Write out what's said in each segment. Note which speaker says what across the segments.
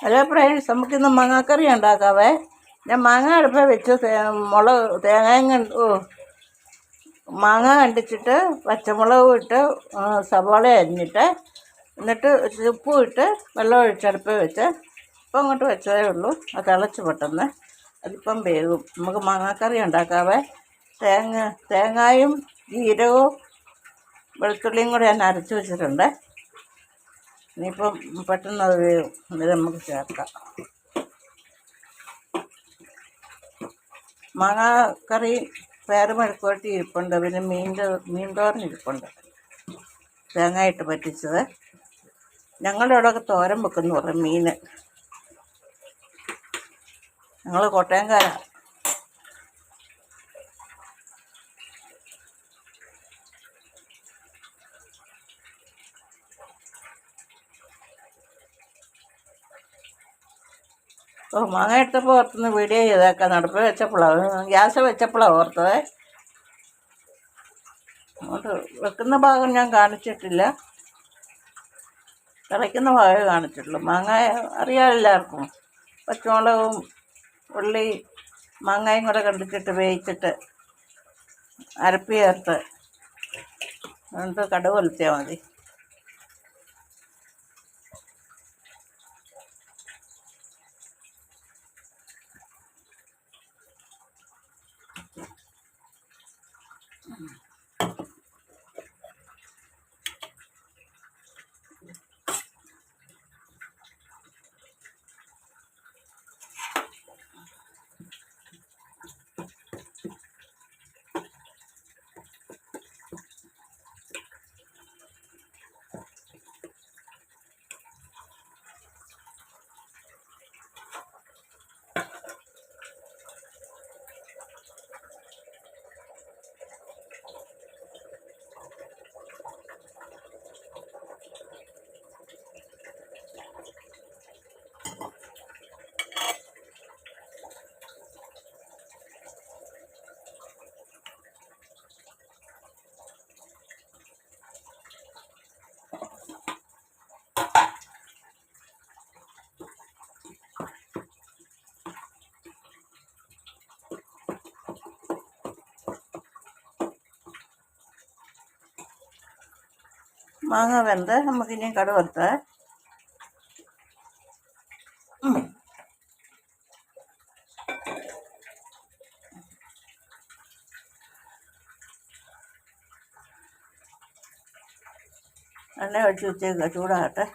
Speaker 1: Hello friends, നമുക്കിന്ന് മാങ്ങാക്കറി ഉണ്ടാക്കാവേ. ഞാൻ മാങ്ങ അടുപ്പിൽ വെച്ച് മാങ്ങ കണ്ടിച്ചിട്ട് പച്ചമുളക് ഇട്ട് സവാള അരിഞ്ഞിട്ട് എന്നിട്ട് ഉപ്പും ഇട്ട് വെള്ളം ഒഴിച്ചടുപ്പിൽ വെച്ച് ഇപ്പം അങ്ങോട്ട് വെച്ചതേ ഉള്ളൂ. അത് തിളച്ച് പെട്ടെന്ന് അതിപ്പം വേകും. നമുക്ക് മാങ്ങാക്കറി ഉണ്ടാക്കാവേ. തേങ്ങായും ജീരകവും വെളുത്തുള്ളിയും കൂടെ ഞാൻ അരച്ച് വെച്ചിട്ടുണ്ട്. ഇനിയിപ്പം പെട്ടെന്ന് അത് വേവും. ഇത് നമുക്ക് ചേർക്കാം. മാങ്ങാ കറി പേരമെഴുക്കുവരട്ടി ഇരിപ്പുണ്ട്, പിന്നെ മീൻ തോരൻ ഇരിപ്പുണ്ട്, തേങ്ങയിട്ട് പറ്റിച്ചത്. ഞങ്ങളുടെ ഇവിടെയൊക്കെ തോരൻ വെക്കുന്നു പറയും മീൻ. ഞങ്ങൾ കോട്ടയംകാരാണ്. മാങ്ങ എടുത്തപ്പോൾ ഓർത്തുനിന്ന് വീഡിയോ ചെയ്തേക്കാം. നടപ്പ് വെച്ചപ്പോഴാണ്, ഗ്യാസ് വെച്ചപ്പോഴാണ് ഓർത്തത്. അങ്ങോട്ട് വെക്കുന്ന ഭാഗം ഞാൻ കാണിച്ചിട്ടില്ല, തിളയ്ക്കുന്ന ഭാഗമേ കാണിച്ചിട്ടുള്ളൂ. മാങ്ങ അറിയാം എല്ലാവർക്കും. പച്ചമുളകും ഉള്ളി മാങ്ങയും കൂടെ കണ്ടിച്ചിട്ട് വേവിച്ചിട്ട് അരപ്പ് ചേർത്ത് എന്നിട്ട് കടുക് ഒലിച്ചാൽ മതി. മാങ്ങ വെന്ത് നമുക്കിനി കടുക് വറുത്ത് എണ്ണ ഒഴിച്ച് വെച്ചേക്കുക, ചൂടാകട്ടെ.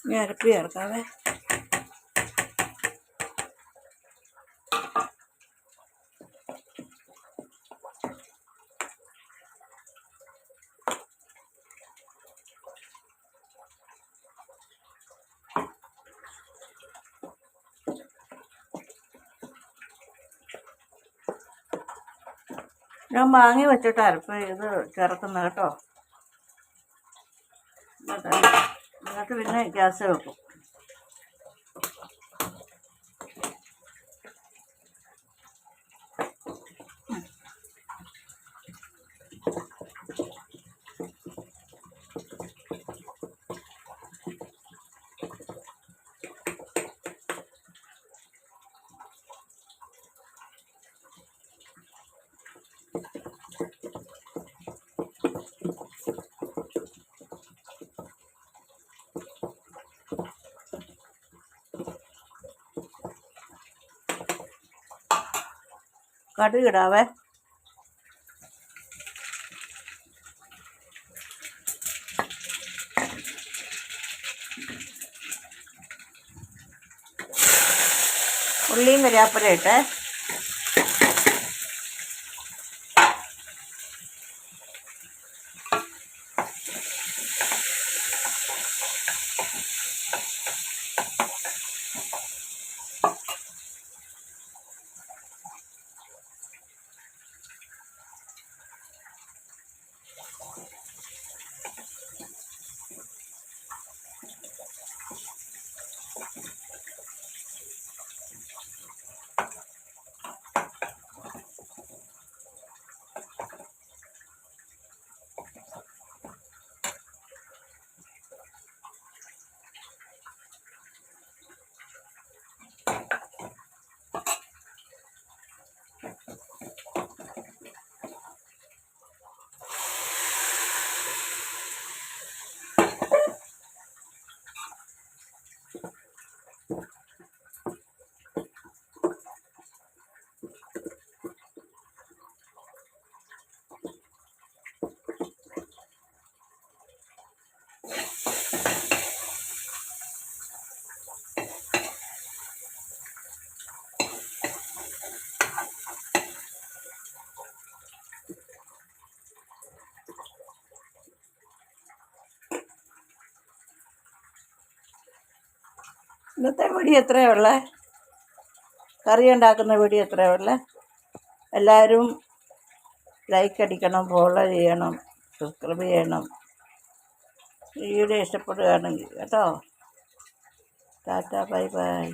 Speaker 1: ഇനി അരപ്പ് ചേർക്കാവേ. ഞാൻ വാങ്ങി വെച്ചിട്ട് അരപ്പ് ഇത് ചേർക്കുന്നത് കേട്ടോ. എന്നിട്ട് പിന്നെ ഗ്യാസ് വെക്കും. കടുക് ഇടാവേ. ഉള്ളിയും കരിയാപ്പില ഇട്ട് ഇന്നത്തെ വീഡിയോ എത്രയേ ഉള്ളേ? കറി ഉണ്ടാക്കുന്ന വീഡിയോ എത്രയേ ഉള്ളേ? എല്ലാവരും ലൈക്ക് അടിക്കണം, ഫോളോ ചെയ്യണം, സബ്സ്ക്രൈബ് ചെയ്യണം. വീഡിയോ ഇഷ്ടപ്പെടുകയാണെങ്കിൽ കേട്ടോ. Tata, bye bye.